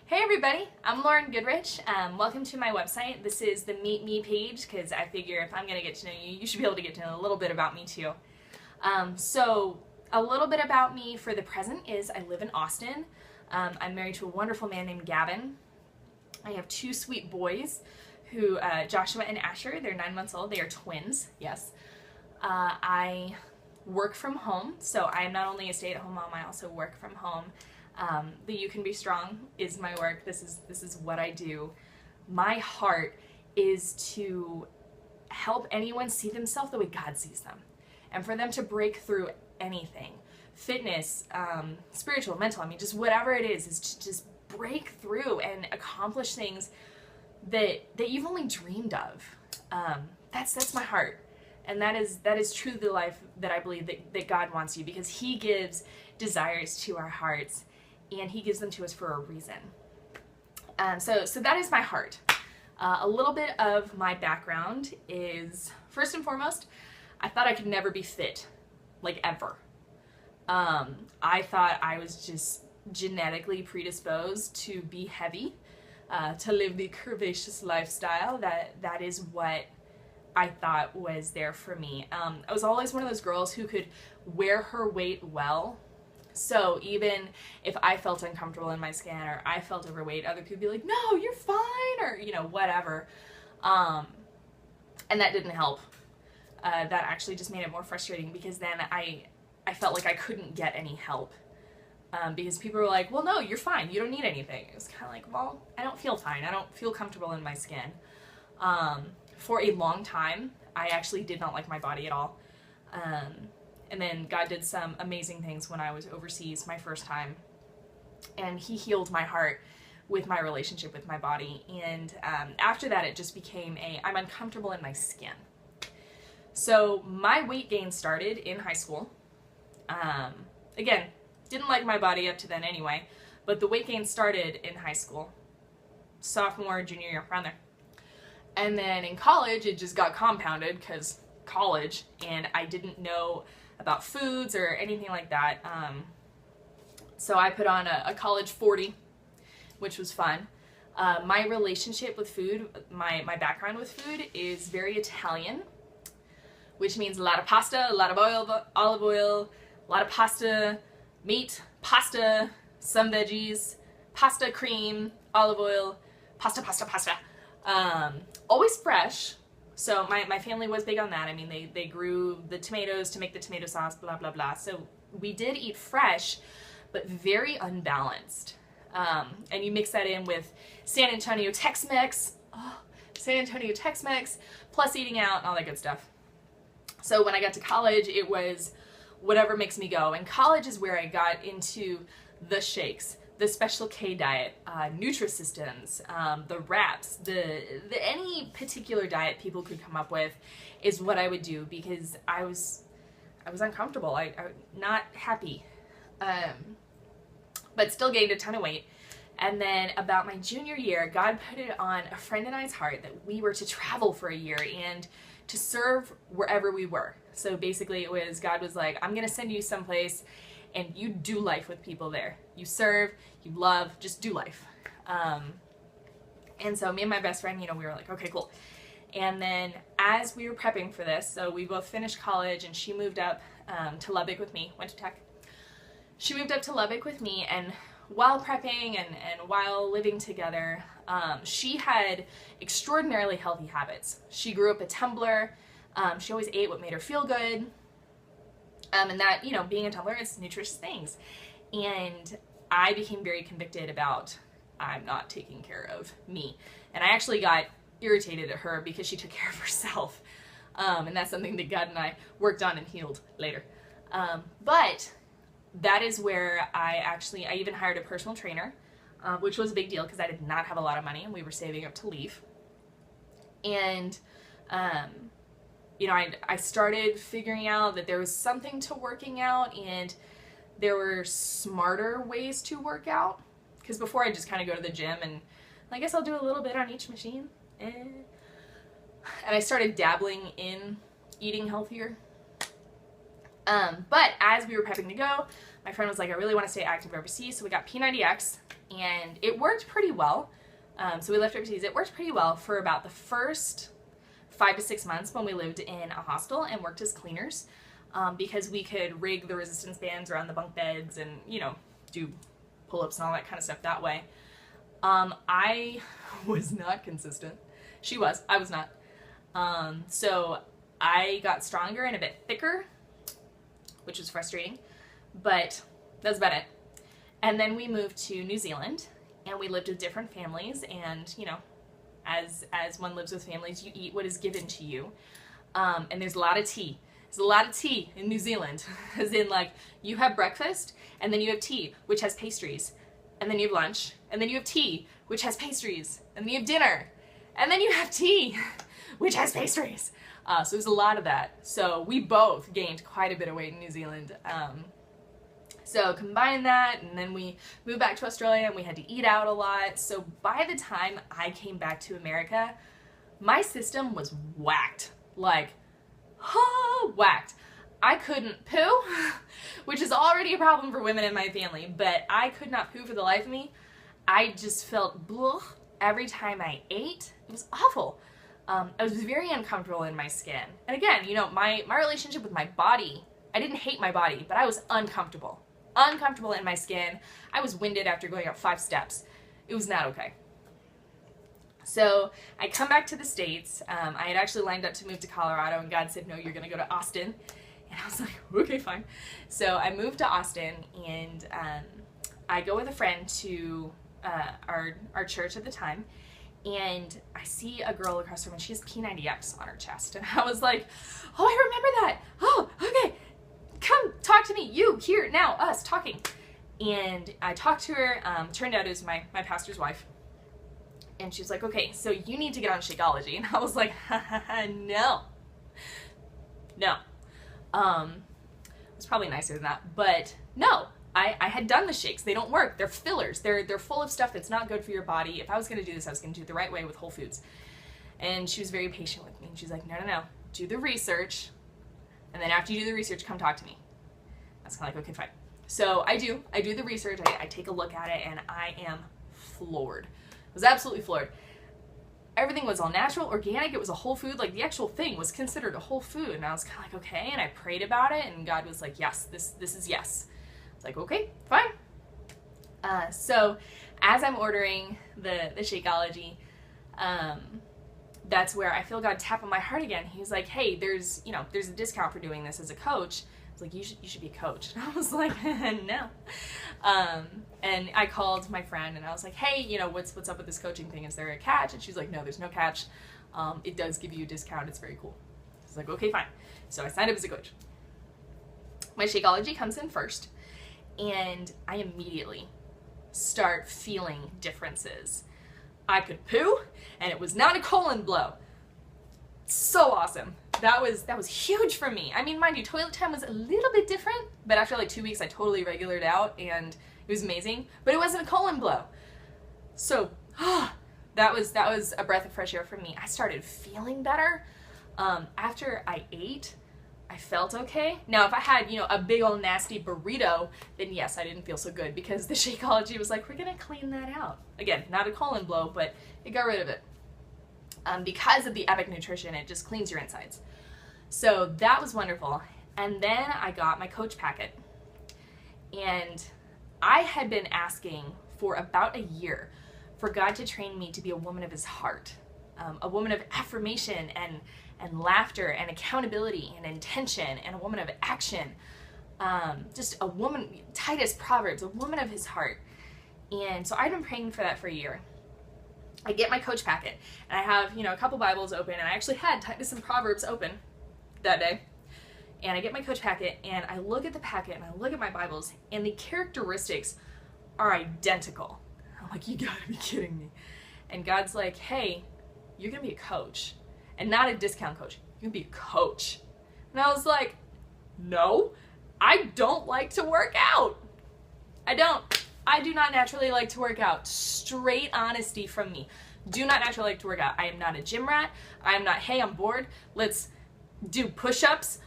Hey everybody, I'm Lauren Goodrich. Welcome to my website. This is the Meet Me page because I figure if I'm going to get to know you, you should be able to get to know a little bit about me too. So a little bit about me for the present is I live in Austin. I'm married to a wonderful man named Gavin. I have two sweet boys who, Joshua and Asher, they're 9 months old. They are twins, yes. I work from home, so I am not only a stay-at-home mom, I also work from home. The You Can Be Strong is my work. This is what I do. My heart is to help anyone see themselves the way God sees them, and for them to break through anything, fitness, spiritual, mental. I mean, just whatever it is to just break through and accomplish things that you've only dreamed of. That's my heart. And that is truly the life that I believe that God wants you, because He gives desires to our hearts, and He gives them to us for a reason. So that is my heart. A little bit of my background is, first and foremost, I thought I could never be fit, like ever. I thought I was just genetically predisposed to be heavy, to live the curvaceous lifestyle. That is what I thought was there for me. I was always one of those girls who could wear her weight well. So even if I felt uncomfortable in my skin or I felt overweight, other people would be like, no, you're fine, or, whatever. And that didn't help. That actually just made it more frustrating, because then I felt like I couldn't get any help. Because people were like, well, no, you're fine. You don't need anything. It was kind of like, well, I don't feel fine. I don't feel comfortable in my skin. For a long time, I actually did not like my body at all. And then God did some amazing things when I was overseas my first time. And He healed my heart with my relationship with my body. And after that, it just became I'm uncomfortable in my skin. So my weight gain started in high school. Again, didn't like my body up to then anyway, but the weight gain started in high school. Sophomore, junior year, around there. And then in college, it just got compounded because college, and I didn't know about foods or anything like that. So I put on a college 40, which was fun. My relationship with food, my background with food is very Italian, which means a lot of pasta, a lot of olive oil, a lot of pasta, meat, pasta, some veggies, pasta, cream, olive oil, pasta. Always fresh. So my family was big on that. I mean, they grew the tomatoes to make the tomato sauce, blah, blah, blah. So we did eat fresh, but very unbalanced. And you mix that in with San Antonio Tex-Mex, plus eating out and all that good stuff. So when I got to college, it was whatever makes me go. And college is where I got into the shakes, the Special K diet, Nutrisystems, the wraps, the any particular diet people could come up with is what I would do, because I was uncomfortable. I not happy, but still gained a ton of weight. And then about my junior year, God put it on a friend and I's heart that we were to travel for a year and to serve wherever we were. So basically it was, God was like, I'm gonna send you someplace and you do life with people there. You serve, you love, just do life. And so me and my best friend, we were like, okay, cool. And then as we were prepping for this, so we both finished college, and she moved up to Lubbock with me, went to Tech. She moved up to Lubbock with me, and while prepping and while living together, she had extraordinarily healthy habits. She grew up a tumbler. She always ate what made her feel good. And that, being a tumbler, it's nutritious things. And I became very convicted about, I'm not taking care of me. And I actually got irritated at her because she took care of herself. And that's something that God and I worked on and healed later. But that is where I even hired a personal trainer, which was a big deal because I did not have a lot of money and we were saving up to leave. And, I started figuring out that there was something to working out, and there were smarter ways to work out. Because before I just kind of go to the gym and I guess I'll do a little bit on each machine. And I started dabbling in eating healthier. But as we were prepping to go, my friend was like, I really want to stay active overseas, so we got P90X, and it worked pretty well. So we left overseas. It worked pretty well for about the first 5 to 6 months when we lived in a hostel and worked as cleaners, because we could rig the resistance bands around the bunk beds and, you know, do pull-ups and all that kind of stuff that way. I was not consistent. She was. I was not. So I got stronger and a bit thicker, which was frustrating, but that's about it. And then we moved to New Zealand, and we lived with different families, and, you know, as one lives with families, you eat what is given to you. And there's a lot of tea. There's a lot of tea in New Zealand, as in, like, you have breakfast, and then you have tea, which has pastries, and then you have lunch, and then you have tea, which has pastries, and then you have dinner, and then you have tea, which has pastries. So there's a lot of that. So we both gained quite a bit of weight in New Zealand. So combine that, and then we moved back to Australia, and we had to eat out a lot. So by the time I came back to America, my system was whacked. Like, whacked. I couldn't poo, which is already a problem for women in my family, but I could not poo for the life of me. I just felt blech every time I ate. It was awful. I was very uncomfortable in my skin. And again, you know, my relationship with my body, I didn't hate my body, but I was uncomfortable. Uncomfortable in my skin. I was winded after going up 5 steps. It was not okay. So I come back to the States. I had actually lined up to move to Colorado, and God said, no, you're going to go to Austin. And I was like, okay, fine. So I moved to Austin, and I go with a friend to our church at the time, and I see a girl across the room, and she has P90X on her chest. And I was like, oh, I remember that. Oh, okay. Come talk to me. You, here, now, us, talking. And I talked to her. Turned out it was my pastor's wife. And she was like, okay, so you need to get on Shakeology. And I was like, no. No. It was probably nicer than that. But no, I had done the shakes. They don't work. They're fillers. They're full of stuff that's not good for your body. If I was going to do this, I was going to do it the right way with whole foods. And she was very patient with me. And she's like, no. Do the research. And then after you do the research, come talk to me. I was kind of like, okay, fine. So I do the research. I take a look at it, and I am floored. I was absolutely floored. Everything was all natural, organic. It was a whole food. Like, the actual thing was considered a whole food. And I was kind of like, okay. And I prayed about it, and God was like, yes, this is yes. I was like, okay, fine. So as I'm ordering the Shakeology, that's where I feel God tap on my heart again. He's like, hey, there's a discount for doing this as a coach. I was like, you should be a coach. And I was like, no. And I called my friend, and I was like, hey, what's up with this coaching thing? Is there a catch? And she's like, no, there's no catch. It does give you a discount. It's very cool. I was like, okay, fine. So I signed up as a coach. My Shakeology comes in first, and I immediately start feeling differences. I could poo, and it was not a colon blow. So awesome. That was huge for me. I mean, mind you, toilet time was a little bit different, but after like 2 weeks, I totally regulared out, and it was amazing. But it wasn't a colon blow. So that was a breath of fresh air for me. I started feeling better. After I ate, I felt okay. Now, if I had, a big old nasty burrito, then yes, I didn't feel so good, because the Shakeology was like, we're gonna clean that out. Again, not a colon blow, but it got rid of it. Because of the Epic Nutrition, it just cleans your insides. So that was wonderful. And then I got my coach packet. And I had been asking for about a year for God to train me to be a woman of his heart, a woman of affirmation and laughter and accountability and intention, and a woman of action. Just a woman, Titus Proverbs, a woman of his heart. And so I've been praying for that for a year. I get my coach packet, and I have, a couple Bibles open, and I actually had Titus and Proverbs open that day. And I get my coach packet, and I look at the packet, and I look at my Bibles, and the characteristics are identical. I'm like, you gotta be kidding me. And God's like, hey, you're gonna be a coach, and not a discount coach. You're gonna be a coach. And I was like, no, I don't like to work out. I do not naturally like to work out. Straight honesty from me. Do not naturally like to work out. I am not a gym rat. I am not, hey, I'm bored, let's do push-ups.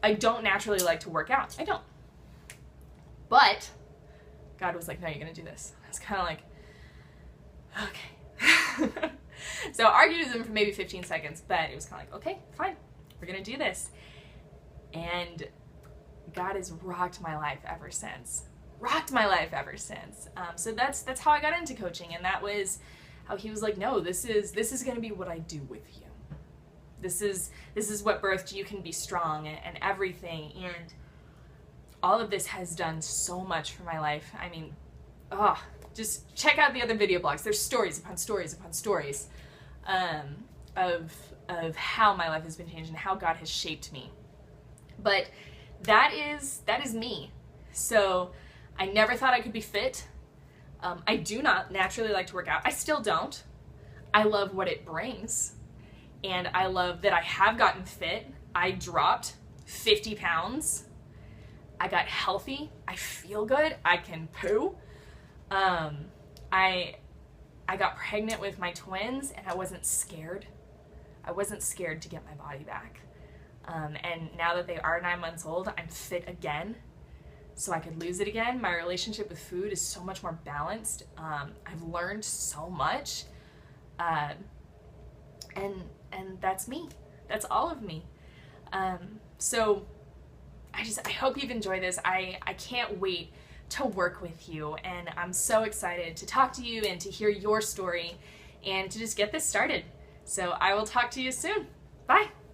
I don't naturally like to work out. I don't. But God was like, no, you're going to do this. I was kind of like, okay. So I argued with him for maybe 15 seconds, but it was kind of like, okay, fine, we're going to do this. And God has rocked my life ever since. So that's how I got into coaching, and that was how he was like, no, this is going to be what I do with you. This is what birthed you can be strong and everything. And all of this has done so much for my life. I mean, just check out the other video blogs. There's stories upon stories upon stories of how my life has been changed and how God has shaped me. But that is me. So I never thought I could be fit. I do not naturally like to work out. I still don't. I love what it brings. And I love that I have gotten fit. I dropped 50 pounds. I got healthy. I feel good. I can poo. I got pregnant with my twins, and I wasn't scared. I wasn't scared to get my body back. And now that they are 9 months old, I'm fit again, so I could lose it again. My relationship with food is so much more balanced. I've learned so much. And that's me. That's all of me. So I hope you've enjoyed this. I can't wait to work with you, and I'm so excited to talk to you and to hear your story and to just get this started. So I will talk to you soon. Bye.